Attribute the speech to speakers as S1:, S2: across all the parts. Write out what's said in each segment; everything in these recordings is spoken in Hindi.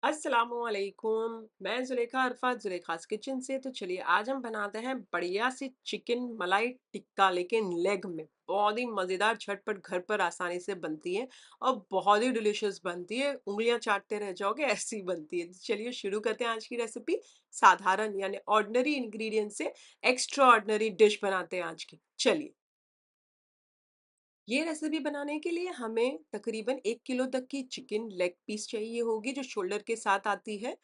S1: अस्सलामुअलैकुम। मैं ज़ुलेखा अरफात ज़ुलेखास किचन से। तो चलिए आज हम बनाते हैं बढ़िया सी चिकन मलाई टिक्का, लेकिन लेग में। बहुत ही मज़ेदार, झटपट घर पर आसानी से बनती है और बहुत ही डिलीशियस बनती है। उंगलियां चाटते रह जाओगे, ऐसी बनती है। तो चलिए शुरू करते हैं आज की रेसिपी। साधारण यानी ऑर्डिनरी इंग्रेडिएंट से एक्स्ट्रा ऑर्डिनरी डिश बनाते हैं आज की। चलिए, ये रेसिपी बनाने के लिए हमें तकरीबन 1 किलो तक की चिकन लेग पीस चाहिए होगी, जो शोल्डर के साथ आती है।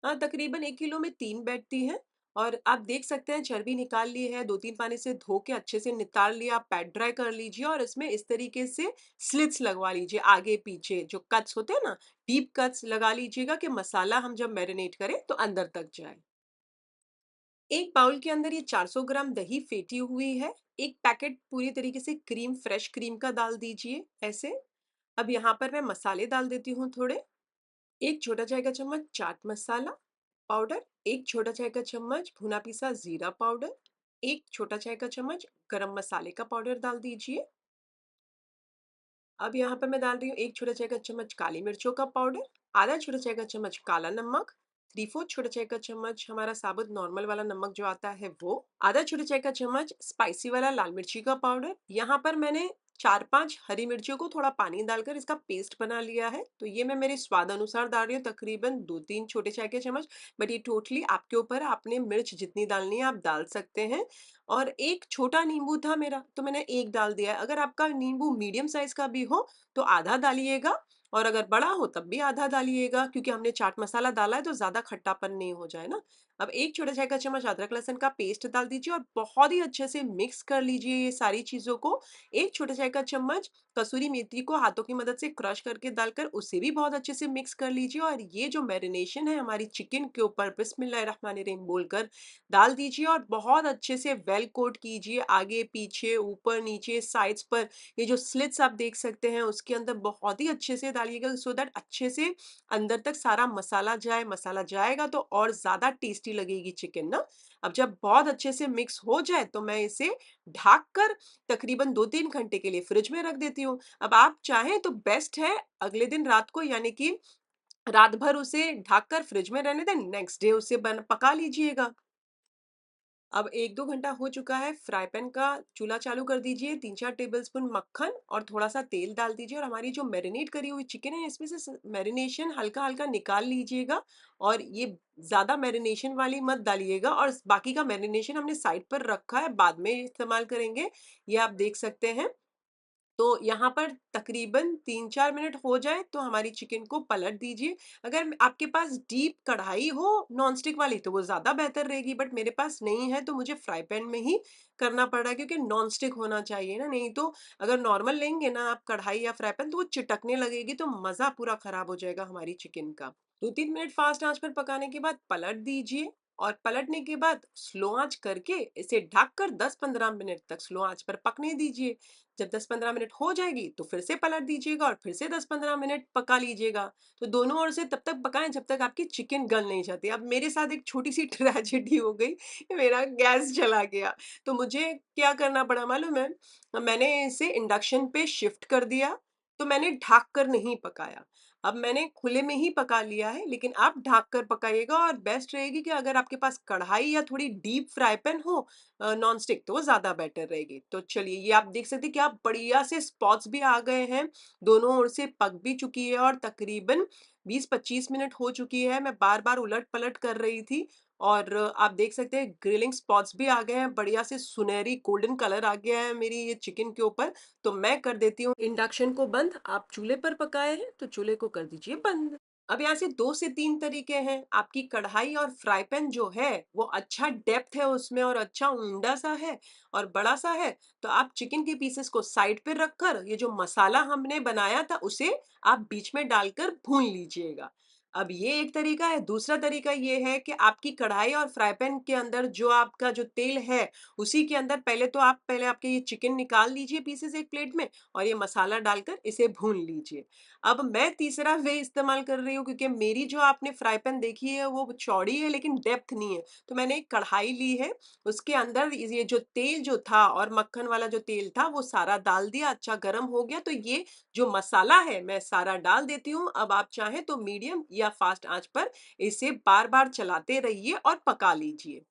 S1: तकरीबन 1 किलो में 3 बैठती हैं। और आप देख सकते हैं चर्बी निकाल ली है, 2-3 पानी से धो के अच्छे से नितार लिया। आप पैट ड्राई कर लीजिए और इसमें इस तरीके से स्लिट्स लगवा लीजिए, आगे पीछे जो कट्स होते हैं ना, डीप कट्स लगा लीजिएगा कि मसाला हम जब मैरिनेट करें तो अंदर तक जाए। एक बाउल के अंदर ये 400 ग्राम दही फेंटी हुई है। एक पैकेट पूरी तरीके से क्रीम, फ्रेश क्रीम का डाल दीजिए ऐसे। अब यहाँ पर मैं मसाले डाल देती हूँ थोड़े। एक छोटा चाय का चम्मच चाट मसाला पाउडर, एक छोटा चाय का चम्मच भुना पिसा जीरा पाउडर, एक छोटा चाय का चम्मच गरम मसाले का पाउडर डाल दीजिए। अब यहाँ पर मैं डाल रही हूँ एक छोटा चाय का चम्मच काली मिर्चों का पाउडर, आधा छोटा चाय का चम्मच काला नमक, 3/4 छोटा चाय का चम्मच हमारा साबुत नॉर्मल वाला नमक जो आता है वो, आधा छोटा चाय का चम्मच स्पाइसी वाला लाल मिर्ची का पाउडर। यहाँ पर मैंने 4-5 हरी मिर्चियों को थोड़ा पानी डालकर इसका पेस्ट बना लिया है। तो ये मैं मेरे स्वाद अनुसार डाल रही हूँ, तकरीबन 2-3 छोटे चाय के चम्मच। बट ये टोटली आपके ऊपर है, आपने मिर्च जितनी डालनी है आप डाल सकते हैं। और एक छोटा नींबू था मेरा, तो मैंने एक डाल दिया है। अगर आपका नींबू मीडियम साइज का भी हो तो आधा डालिएगा, और अगर बड़ा हो तब भी आधा डालिएगा, क्योंकि हमने चाट मसाला डाला है तो ज़्यादा खट्टापन नहीं हो जाए ना। अब एक छोटा चाय का चम्मच अदरक लहसुन का पेस्ट डाल दीजिए और बहुत ही अच्छे से मिक्स कर लीजिए ये सारी चीज़ों को। एक छोटा चाय का चम्मच कसूरी मेथी को हाथों की मदद से क्रश करके डालकर उसे भी बहुत अच्छे से मिक्स कर लीजिए। और ये जो मैरिनेशन है हमारी चिकन के ऊपर बिस्मिल्लाहिर्रहमानिर्रहीम बोलकर डाल दीजिए और बहुत अच्छे से वेल कोट कीजिए, आगे पीछे ऊपर नीचे साइड्स पर। ये जो स्लिट्स आप देख सकते हैं उसके अंदर बहुत ही अच्छे से डालिएगा, सो दैट अच्छे से अंदर तक सारा मसाला जाए। मसाला जाएगा तो और ज़्यादा टेस्टी लगेगी चिकन ना। अब जब बहुत अच्छे से मिक्स हो जाए तो मैं इसे ढक कर तकरीबन 2-3 घंटे के लिए फ्रिज में रख देती हूँ। अब आप चाहें तो बेस्ट है अगले दिन रात को, यानी कि रात भर उसे ढक कर फ्रिज में रहने दें, नेक्स्ट डे उसे बन पका लीजिएगा। अब 1-2 घंटा हो चुका है, फ्राई पैन का चूल्हा चालू कर दीजिए, 3-4 टेबलस्पून मक्खन और थोड़ा-सा तेल डाल दीजिए और हमारी जो मैरिनेट करी हुई चिकन है इसमें से मैरिनेशन हल्का-हल्का निकाल लीजिएगा। और ये ज़्यादा मैरिनेशन वाली मत डालिएगा, और बाकी का मैरिनेशन हमने साइड पर रखा है, बाद में इस्तेमाल करेंगे। ये आप देख सकते हैं। तो यहाँ पर तकरीबन 3-4 मिनट हो जाए तो हमारी चिकन को पलट दीजिए। अगर आपके पास डीप कढ़ाई हो नॉन स्टिक वाली तो वो ज़्यादा बेहतर रहेगी, बट मेरे पास नहीं है तो मुझे फ्राई पैन में ही करना पड़ रहा है, क्योंकि नॉन स्टिक होना चाहिए ना। नहीं तो अगर नॉर्मल लेंगे ना आप कढ़ाई या फ्राई पैन तो वो चिटकने लगेगी, तो मज़ा पूरा खराब हो जाएगा हमारी चिकन का। 2-3 मिनट फास्ट आंच पर पकाने के बाद पलट दीजिए, और पलटने के बाद स्लो आंच करके इसे ढककर 10-15 मिनट तक स्लो आंच पर पकने दीजिए। जब 10-15 मिनट हो जाएगी तो फिर से पलट दीजिएगा और फिर से 10-15 मिनट पका लीजिएगा। तो दोनों ओर से तब तक पकाएं जब तक आपकी चिकन गल नहीं जाती। अब मेरे साथ एक छोटी सी ट्रेजेडी हो गई, मेरा गैस चला गया। तो मुझे क्या करना पड़ा मालूम है? मैंने इसे इंडक्शन पे शिफ्ट कर दिया। तो मैंने ढक कर नहीं पकाया। अब मैंने खुले में ही पका लिया है, लेकिन आप ढक कर पकाइएगा। और बेस्ट रहेगी कि अगर आपके पास कढ़ाई या थोड़ी डीप फ्राई पैन हो नॉन स्टिक, तो वो ज़्यादा बेटर रहेगी। तो चलिए, ये आप देख सकते हैं कि आप बढ़िया से स्पॉट्स भी आ गए हैं, दोनों ओर से पक भी चुकी है और तकरीबन 20-25 मिनट हो चुकी है। मैं बार-बार उलट-पलट कर रही थी और आप देख सकते हैं ग्रिलिंग स्पॉट्स भी आ गए हैं, बढ़िया से सुनहरी गोल्डन कलर आ गया है मेरी ये चिकन के ऊपर। तो मैं कर देती हूँ इंडक्शन को बंद। आप चूल्हे पर पकाए हैं तो चूल्हे को कर दीजिए बंद। अब यहाँ से 2 से 3 तरीके हैं। आपकी कढ़ाई और फ्राई पैन जो है वो अच्छा डेप्थ है उसमें और अच्छा ऊंडा सा है और बड़ा सा है, तो आप चिकन के पीसेस को साइड पे रखकर ये जो मसाला हमने बनाया था उसे आप बीच में डालकर भून लीजिएगा। अब ये एक तरीका है। दूसरा तरीका ये है कि आपकी कढ़ाई और फ्राई पैन के अंदर जो आपका जो तेल है उसी के अंदर पहले आपके ये चिकन निकाल लीजिए पीसेस एक प्लेट में, और ये मसाला डालकर इसे भून लीजिए। अब मैं तीसरा वे इस्तेमाल कर रही हूँ, क्योंकि मेरी जो आपने फ्राई पैन देखी है वो चौड़ी है लेकिन डेप्थ नहीं है। तो मैंने एक कढ़ाई ली है, उसके अंदर ये जो तेल जो था और मक्खन वाला जो तेल था वो सारा डाल दिया, अच्छा गर्म हो गया। तो ये जो मसाला है मैं सारा डाल देती हूँ। अब आप चाहें तो मीडियम या फास्ट आंच पर इसे बार बार चलाते रहिए और पका लीजिए।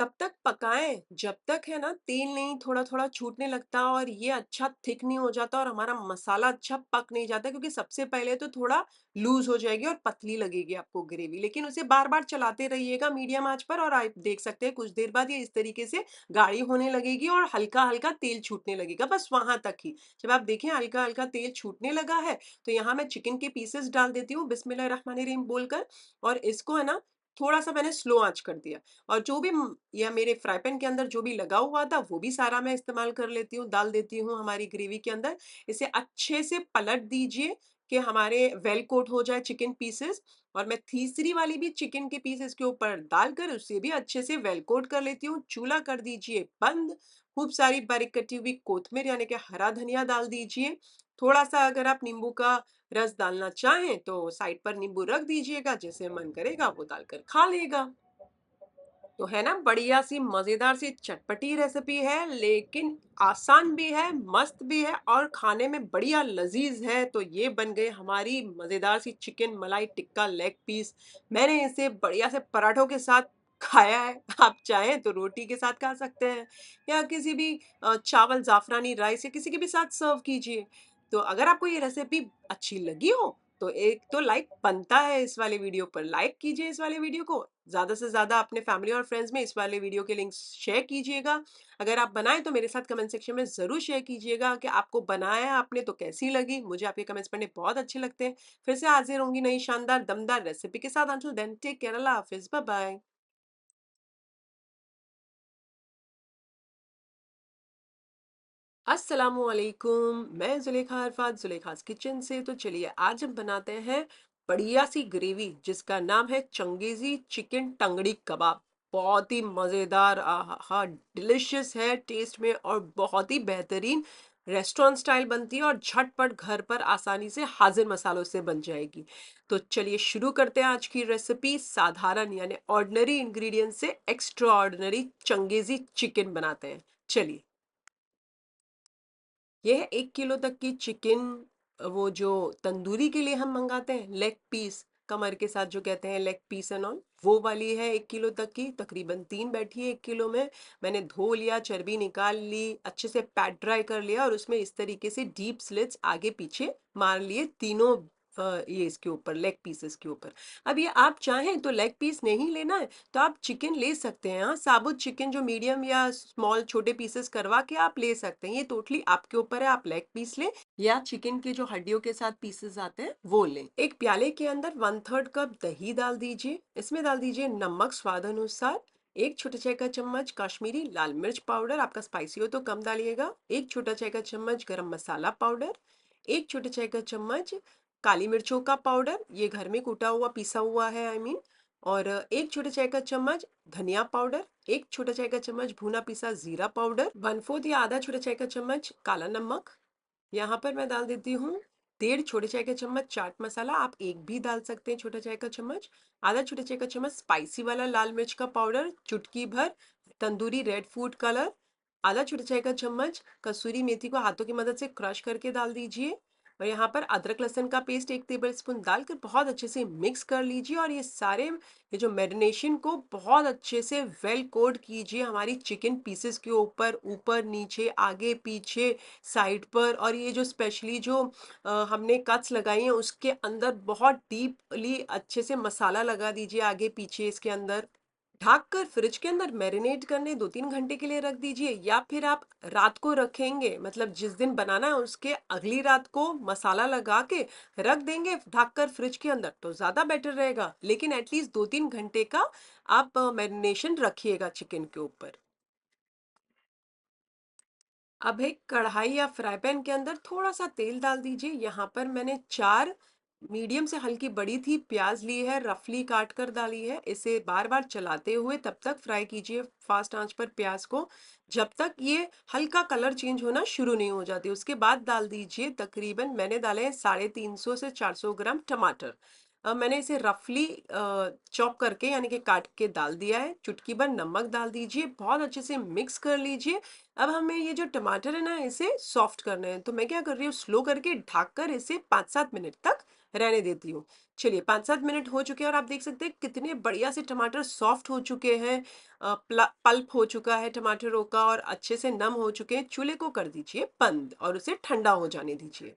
S1: तब तक पकाएं जब तक है ना तेल नहीं थोड़ा थोड़ा छूटने लगता और ये अच्छा थिक नहीं हो जाता और हमारा मसाला अच्छा पक नहीं जाता, क्योंकि सबसे पहले तो थोड़ा लूज हो जाएगी और पतली लगेगी आपको ग्रेवी, लेकिन उसे बार बार चलाते रहिएगा मीडियम आंच पर और आप देख सकते हैं कुछ देर बाद ये इस तरीके से गाढ़ी होने लगेगी और हल्का हल्का तेल छूटने लगेगा, बस वहां तक ही। जब आप देखें हल्का हल्का तेल छूटने लगा है तो यहाँ मैं चिकन के पीसेस डाल देती हूँ बिस्मिल्लाहिर्रहमानिर्रहीम बोलकर, और इसको है ना थोड़ा सा मैंने स्लो आंच कर दिया। और जो भी या मेरे फ्राई पैन के अंदर जो भी लगा हुआ था वो भी सारा मैं इस्तेमाल कर लेती हूँ, डाल देती हूँ हमारी ग्रेवी के अंदर। इसे अच्छे से पलट दीजिए कि हमारे वेल कोट हो जाए चिकन पीसेस, और मैं तीसरी वाली भी चिकन के पीसेस के ऊपर डालकर उसे भी अच्छे से वेल कोट कर लेती हूँ। चूल्हा कर दीजिए बंद। खूब सारी बारीक कटी हुई कोथमीर यानी कि हरा धनिया डाल दीजिए। थोड़ा सा अगर आप नींबू का रस डालना चाहें तो साइड पर नींबू रख दीजिएगा, जैसे मन करेगा वो डालकर खा लेगा। तो है ना बढ़िया सी मजेदार सी चटपटी रेसिपी है, लेकिन आसान भी है, मस्त भी है और खाने में बढ़िया लजीज है। तो ये बन गई हमारी मजेदार सी चिकन मलाई टिक्का लेग पीस। मैंने इसे बढ़िया से पराठों के साथ खाया है। आप चाहें तो रोटी के साथ खा सकते हैं या किसी भी चावल जाफरानी राइस या किसी के भी साथ सर्व कीजिए। तो अगर आपको ये रेसिपी अच्छी लगी हो तो एक तो लाइक बनता है, इस वाले वीडियो पर लाइक कीजिए इस वाले वीडियो को, ज़्यादा से ज़्यादा अपने फैमिली और फ्रेंड्स में इस वाले वीडियो के लिंक्स शेयर कीजिएगा। अगर आप बनाएं तो मेरे साथ कमेंट सेक्शन में ज़रूर शेयर कीजिएगा कि आपको बनाया आपने तो कैसी लगी। मुझे आपके कमेंट्स पढ़ने बहुत अच्छे लगते हैं। फिर से हाजिर होंगी नई शानदार दमदार रेसिपी के साथ। अंटिल देन टेक केयर, अल्लाह हाफिज़, बाय बाय। अस्सलामुअलैकुम, मैं ज़ुलेखा अरफात ज़ुलेखास किचन से। तो चलिए आज हम बनाते हैं बढ़िया सी ग्रेवी जिसका नाम है चंगेज़ी चिकन टंगड़ी कबाब। बहुत ही मज़ेदार, आहा डिलिशियस है टेस्ट में और बहुत ही बेहतरीन रेस्टोरेंट स्टाइल बनती है और झटपट घर पर आसानी से हाजिर मसालों से बन जाएगी। तो चलिए शुरू करते हैं आज की रेसिपी। साधारण यानी ऑर्डिनरी इंग्रेडिएंट से एक्स्ट्रा ऑर्डिनरी चंगेज़ी चिकन बनाते हैं। चलिए, ये है 1 किलो तक की चिकन। वो जो तंदूरी के लिए हम मंगाते हैं लेग पीस, कमर के साथ जो कहते हैं लेग पीस एंड ऑल, वो वाली है 1 किलो तक की। तकरीबन 3 बैठी है 1 किलो में। मैंने धो लिया, चर्बी निकाल ली, अच्छे से पैट ड्राई कर लिया और उसमें इस तरीके से डीप स्लिट्स आगे पीछे मार लिए तीनों ये इसके ऊपर लेग पीसेस के ऊपर। अब ये आप चाहें तो लेग पीस नहीं लेना है तो आप चिकन ले सकते हैं। हाँ, साबुत चिकन जो मीडियम या स्मॉल छोटे पीसेस करवा के आप ले सकते हैं, ये टोटली आपके ऊपर है। आप लेग पीस लें या चिकन के जो हड्डियों के साथ पीसेस आते हैं वो लें। एक प्याले के अंदर 1/3 कप दही डाल दीजिए। इसमें डाल दीजिए नमक स्वाद अनुसार, एक छोटा चाय का चम्मच कश्मीरी लाल मिर्च पाउडर, आपका स्पाइसी हो तो कम डालिएगा, एक छोटा चाय का चम्मच गरम मसाला पाउडर, एक छोटा चाय का चम्मच काली मिर्चों का पाउडर, ये घर में कूटा हुआ पिसा हुआ है आई मीन, और एक छोटे चाय का चम्मच धनिया पाउडर, एक छोटा चाय का चम्मच भुना पिसा जीरा पाउडर, 1/4 या आधा छोटा चाय का चम्मच काला नमक। यहाँ पर मैं डाल देती हूँ 1.5 छोटे चाय का चम्मच चाट मसाला, आप एक भी डाल सकते हैं छोटा चाय का चम्मच, आधा छोटा चाय का चम्मच स्पाइसी वाला लाल मिर्च का पाउडर, चुटकी भर तंदूरी रेड फूड कलर, आधा छोटा चाय का चम्मच कसूरी मेथी को हाथों की मदद से क्रश करके डाल दीजिए, और यहाँ पर अदरक लहसुन का पेस्ट 1 टेबल स्पून डालकर बहुत अच्छे से मिक्स कर लीजिए। और ये जो मैरिनेशन को बहुत अच्छे से वेल कोट कीजिए हमारी चिकन पीसेस के ऊपर, ऊपर नीचे आगे पीछे साइड पर, और ये जो स्पेशली जो हमने कट्स लगाई हैं उसके अंदर बहुत डीपली अच्छे से मसाला लगा दीजिए आगे पीछे इसके अंदर। ढक कर फ्रिज के अंदर मैरिनेट करने 2-3 घंटे के लिए रख दीजिए, या फिर आप रात को रखेंगे, मतलब जिस दिन बनाना है उसके अगली रात को मसाला लगा के रख देंगे ढक कर फ्रिज के अंदर तो ज्यादा बेटर रहेगा, लेकिन एटलीस्ट 2-3 घंटे का आप मैरिनेशन रखिएगा चिकन के ऊपर। अब एक कढ़ाई या फ्राई पैन के अंदर थोड़ा सा तेल डाल दीजिए। यहाँ पर मैंने 4 मीडियम से हल्की बड़ी थी प्याज ली है, रफली काट कर डाली है। इसे बार बार चलाते हुए तब तक फ्राई कीजिए फास्ट आंच पर प्याज को जब तक ये हल्का कलर चेंज होना शुरू नहीं हो जाती। उसके बाद डाल दीजिए, तकरीबन मैंने डाले हैं 350 से 400 ग्राम टमाटर। अब मैंने इसे रफली चॉप करके यानी कि काट के डाल दिया है। चुटकी भर नमक डाल दीजिए, बहुत अच्छे से मिक्स कर लीजिए। अब हमें ये जो टमाटर है ना इसे सॉफ्ट करना है, तो मैं क्या कर रही हूँ स्लो करके ढक कर इसे 5-7 मिनट तक रहने देती हूँ। चलिए 5-7 मिनट हो चुके हैं और आप देख सकते हैं कितने बढ़िया से टमाटर सॉफ्ट हो चुके हैं। पल्प हो चुका है टमाटरों का और अच्छे से नम हो चुके हैं। चूल्हे को कर दीजिए बंद और उसे ठंडा हो जाने दीजिए।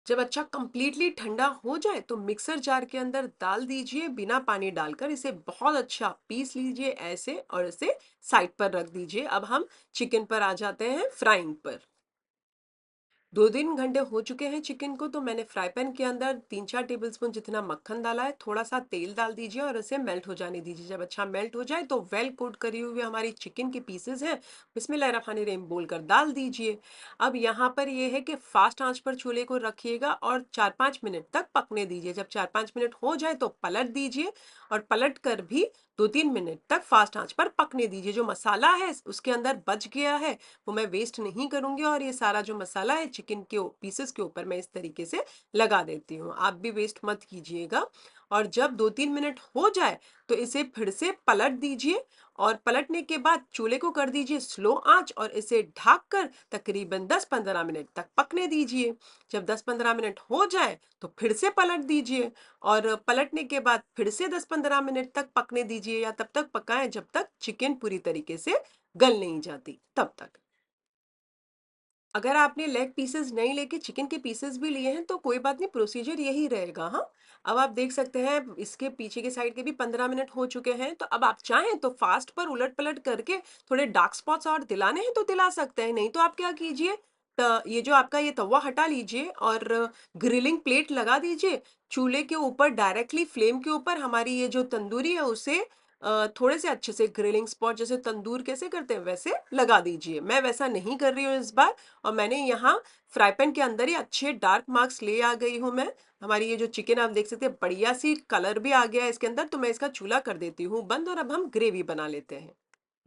S1: जब अच्छा कंप्लीटली ठंडा हो जाए तो मिक्सर जार के अंदर डाल दीजिए बिना पानी डालकर। इसे बहुत अच्छा पीस लीजिए ऐसे और इसे साइड पर रख दीजिए। अब हम चिकन पर आ जाते हैं, फ्राइंग पर। 2-3 घंटे हो चुके हैं चिकन को, तो मैंने फ्राई पैन के अंदर 3-4 टेबलस्पून जितना मक्खन डाला है। थोड़ा सा तेल डाल दीजिए और इसे मेल्ट हो जाने दीजिए। जब अच्छा मेल्ट हो जाए तो वेल कुक करी हुई हमारी चिकन के पीसेस हैं, बिस्मिल्लाहिर्रहमानिर्रहीम बोलकर डाल दीजिए। अब यहाँ पर ये है कि फास्ट आंच पर चूल्हे को रखिएगा और 4-5 मिनट तक पकने दीजिए। जब 4-5 मिनट हो जाए तो पलट दीजिए और पलट कर भी 2-3 मिनट तक फास्ट आंच पर पकने दीजिए। जो मसाला है उसके अंदर बच गया है वो मैं वेस्ट नहीं करूंगी और ये सारा जो मसाला है चिकन के पीसेस के ऊपर मैं इस तरीके से लगा देती हूँ। आप भी वेस्ट मत कीजिएगा। और जब 2-3 मिनट हो जाए तो इसे फिर से पलट दीजिए और पलटने के बाद चूल्हे को कर दीजिए स्लो आंच और इसे ढक कर तकरीबन 10-15 मिनट तक पकने दीजिए। जब 10-15 मिनट हो जाए तो फिर से पलट दीजिए और पलटने के बाद फिर से 10-15 मिनट तक पकने दीजिए या तब तक पकाएं जब तक चिकन पूरी तरीके से गल नहीं जाती तब तक। अगर आपने लेग पीसेस नहीं लेके चिकन के पीसेस भी लिए हैं तो कोई बात नहीं, प्रोसीजर यही रहेगा। हाँ, अब आप देख सकते हैं इसके पीछे के साइड के भी 15 मिनट हो चुके हैं। तो अब आप चाहें तो फास्ट पर उलट पलट करके थोड़े डार्क स्पॉट्स और दिलाने हैं तो दिला सकते हैं, नहीं तो आप क्या कीजिए, ये जो आपका ये तवा हटा लीजिए और ग्रिलिंग प्लेट लगा दीजिए चूल्हे के ऊपर डायरेक्टली फ्लेम के ऊपर। हमारी ये जो तंदूरी है उसे थोड़े से अच्छे से ग्रिलिंग स्पॉट जैसे तंदूर कैसे करते हैं वैसे लगा दीजिए। मैं वैसा नहीं कर रही हूँ इस बार और मैंने यहाँ फ्राई पैन के अंदर ही अच्छे डार्क मार्क्स ले आ गई हूँ मैं। हमारी ये जो चिकन आप देख सकते हैं बढ़िया सी कलर भी आ गया है इसके अंदर। तो मैं इसका चूल्हा कर देती हूँ बंद और अब हम ग्रेवी बना लेते हैं।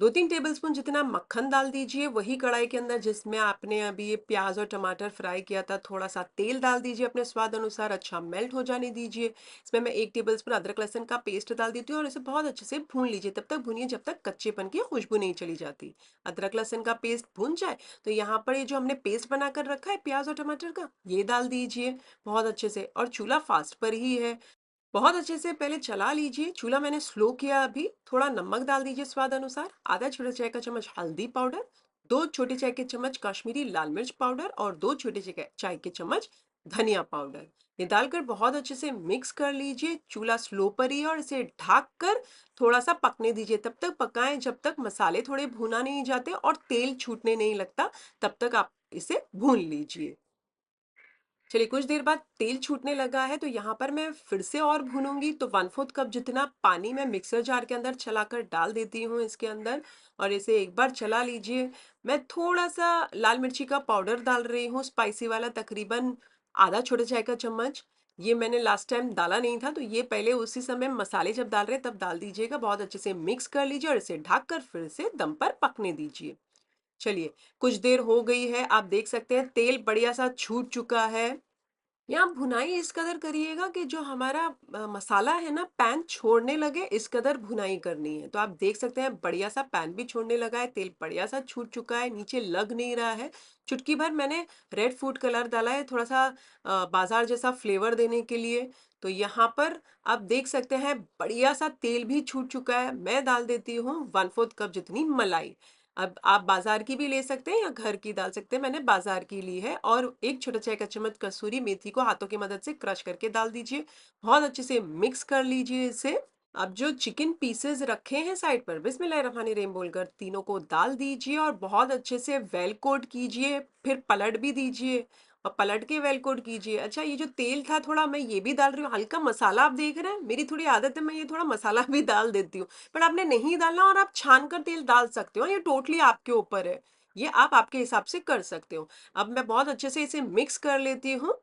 S1: 2-3 टेबलस्पून जितना मक्खन डाल दीजिए वही कढ़ाई के अंदर जिसमें आपने अभी ये प्याज और टमाटर फ्राई किया था। थोड़ा सा तेल डाल दीजिए अपने स्वाद अनुसार, अच्छा मेल्ट हो जाने दीजिए। इसमें मैं 1 टेबलस्पून अदरक लहसुन का पेस्ट डाल देती हूँ और इसे बहुत अच्छे से भून लीजिए। तब तक भूनिए जब तक कच्चेपन की खुशबू नहीं चली जाती। अदरक लहसुन का पेस्ट भून जाए तो यहाँ पर ये जो हमने पेस्ट बनाकर रखा है प्याज और टमाटर का ये डाल दीजिए बहुत अच्छे से और चूल्हा फास्ट पर ही है। बहुत अच्छे से पहले चला लीजिए। चूल्हा मैंने स्लो किया। अभी थोड़ा नमक डाल दीजिए स्वाद अनुसार, आधा छोटे चाय का चम्मच हल्दी पाउडर, 2 छोटे चाय के चम्मच कश्मीरी लाल मिर्च पाउडर और 2 छोटे चाय के चम्मच धनिया पाउडर। ये डालकर बहुत अच्छे से मिक्स कर लीजिए। चूल्हा स्लो पर ही और इसे ढक कर थोड़ा सा पकने दीजिए। तब तक पकाएं जब तक मसाले थोड़े भुना नहीं जाते और तेल छूटने नहीं लगता, तब तक आप इसे भून लीजिए। चलिए कुछ देर बाद तेल छूटने लगा है तो यहाँ पर मैं फिर से और भूनूंगी। तो 1/4 कप जितना पानी मैं मिक्सर जार के अंदर चलाकर डाल देती हूँ इसके अंदर और इसे एक बार चला लीजिए। मैं थोड़ा सा लाल मिर्ची का पाउडर डाल रही हूँ स्पाइसी वाला, तकरीबन आधा छोटा चाय का चम्मच। ये मैंने लास्ट टाइम डाला नहीं था तो ये पहले उसी समय मसाले जब डाल रहे हैं तब डाल दीजिएगा। बहुत अच्छे से मिक्स कर लीजिए और इसे ढक कर फिर से दम पर पकने दीजिए। चलिए कुछ देर हो गई है, आप देख सकते हैं तेल बढ़िया सा छूट चुका है। यहाँ भुनाई इस कदर करिएगा कि जो हमारा मसाला है ना पैन छोड़ने लगे, इस कदर भुनाई करनी है। तो आप देख सकते हैं बढ़िया सा पैन भी छोड़ने लगा है, तेल बढ़िया सा छूट चुका है, नीचे लग नहीं रहा है। चुटकी भर मैंने रेड फूड कलर डाला है थोड़ा सा बाजार जैसा फ्लेवर देने के लिए। तो यहाँ पर आप देख सकते हैं बढ़िया सा तेल भी छूट चुका है। मैं डाल देती हूँ 1/4 कप जितनी मलाई। अब आप बाजार की भी ले सकते हैं या घर की डाल सकते हैं, मैंने बाजार की ली है। और 1 छोटा चाय का चम्मच कसूरी मेथी को हाथों की मदद से क्रश करके डाल दीजिए। बहुत अच्छे से मिक्स कर लीजिए इसे। अब जो चिकन पीसेस रखे हैं साइड पर बिस्मिल्लाहिर्रहमानिर्रहीम बोलकर तीनों को डाल दीजिए और बहुत अच्छे से वेल कोट कीजिए। फिर पलट भी दीजिए और पलट के वेल कोट कीजिए। अच्छा ये जो तेल था थोड़ा मैं ये भी डाल रही हूँ, हल्का मसाला आप देख रहे हैं, मेरी थोड़ी आदत है मैं ये थोड़ा मसाला भी डाल देती हूँ। पर आपने नहीं डालना और आप छान कर तेल डाल सकते हो, ये टोटली आपके ऊपर है। ये आप आपके हिसाब से कर सकते हो। अब मैं बहुत अच्छे से इसे मिक्स कर लेती हूँ।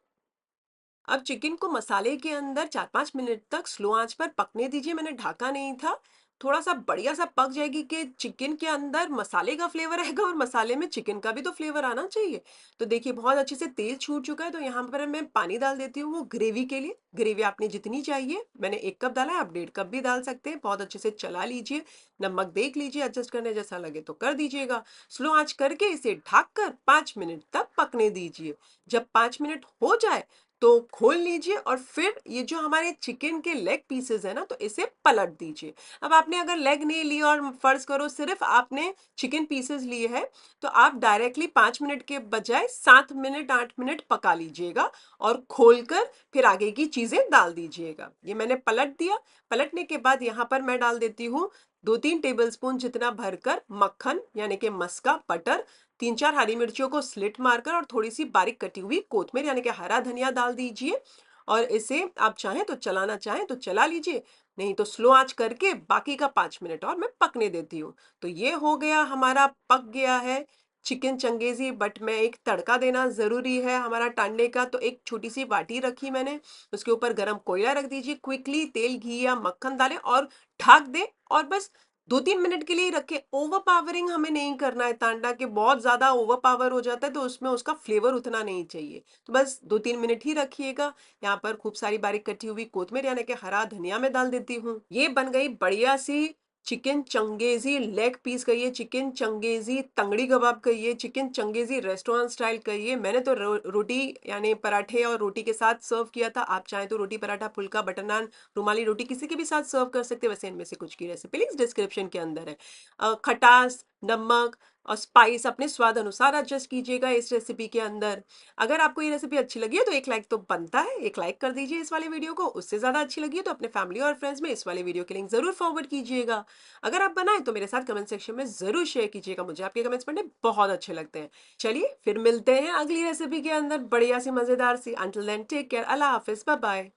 S1: अब चिकन को मसाले के अंदर 4-5 मिनट तक स्लो आंच पर पकने दीजिए। मैंने ढका नहीं था। थोड़ा सा बढ़िया सा पक जाएगी कि चिकन के अंदर मसाले का फ्लेवर आएगा और मसाले में चिकन का भी तो फ्लेवर आना चाहिए। तो देखिए बहुत अच्छे से तेल छूट चुका है तो यहाँ पर मैं पानी डाल देती हूँ वो ग्रेवी के लिए। ग्रेवी आपने जितनी चाहिए, मैंने 1 कप डाला है, आप 1.5 कप भी डाल सकते हैं। बहुत अच्छे से चला लीजिए। नमक देख लीजिए, एडजस्ट करने जैसा लगे तो कर दीजिएगा। स्लो आंच करके इसे ढक कर 5 मिनट तक पकने दीजिए। जब 5 मिनट हो जाए तो खोल लीजिए और फिर ये जो हमारे चिकन के लेग पीसेस है ना, तो इसे पलट दीजिए। अब आपने अगर लेग नहीं ली और फर्ज करो सिर्फ आपने चिकन पीसेस लिए हैं, तो आप डायरेक्टली 5 मिनट के बजाय 7 मिनट 8 मिनट पका लीजिएगा और खोलकर फिर आगे की चीजें डाल दीजिएगा। ये मैंने पलट दिया। पलटने के बाद यहाँ पर मैं डाल देती हूँ 2-3 टेबलस्पून जितना भरकर मक्खन यानी कि मस्का बटर, 3-4 हरी मिर्चियों को स्लिट मारकर और थोड़ी सी बारीक कटी हुई कोथमीर यानी कि हरा धनिया डाल दीजिए। और इसे आप चाहें तो चलाना चाहें तो चला लीजिए, नहीं तो स्लो आंच करके बाकी का 5 मिनट और मैं पकने देती हूँ। तो ये हो गया, हमारा पक गया है चिकन चंगेजी। बट मैं एक तड़का देना ज़रूरी है हमारा टांडे का, तो एक छोटी सी बाटी रखी मैंने, उसके ऊपर गरम कोयला रख दीजिए, क्विकली तेल घी या मक्खन डालें और ढक दें और बस 2-3 मिनट के लिए रखें। ओवर पावरिंग हमें नहीं करना है तांडा, के बहुत ज़्यादा ओवर पावर हो जाता है तो उसमें उसका फ्लेवर उतना नहीं चाहिए। तो बस 2-3 मिनट ही रखिएगा। यहाँ पर खूब सारी बारीक कटी हुई कोथमीर यानी कि हरा धनिया मैं डाल देती हूँ। ये बन गई बढ़िया सी चिकन चंगेजी लेग पीस कहिए, चिकन चंगेजी तंगड़ी कबाब कहिए, चिकन चंगेजी रेस्टोरेंट स्टाइल कहिए। मैंने तो रोटी यानी पराठे और रोटी के साथ सर्व किया था। आप चाहें तो रोटी पराठा फुल्का बटर नान रुमाली रोटी किसी के भी साथ सर्व कर सकते हैं। वैसे इनमें से कुछ की रेसिपी लिंक्स डिस्क्रिप्शन के अंदर है। खटास, नमक और स्पाइस अपने स्वाद अनुसार एडजस्ट कीजिएगा इस रेसिपी के अंदर। अगर आपको ये रेसिपी अच्छी लगी है तो एक लाइक तो बनता है, एक लाइक कर दीजिए इस वाले वीडियो को। उससे ज़्यादा अच्छी लगी है तो अपने फैमिली और फ्रेंड्स में इस वाले वीडियो के लिंक ज़रूर फॉरवर्ड कीजिएगा। अगर आप बनाएं तो मेरे साथ कमेंट सेक्शन में ज़रूर शेयर कीजिएगा, मुझे आपके कमेंट्स पढ़ने बहुत अच्छे लगते हैं। चलिए फिर मिलते हैं अगली रेसिपी के अंदर बढ़िया सी मज़ेदार सी। अंटिल देन टेक केयर, अल्लाह हाफिज़, बाय बाय।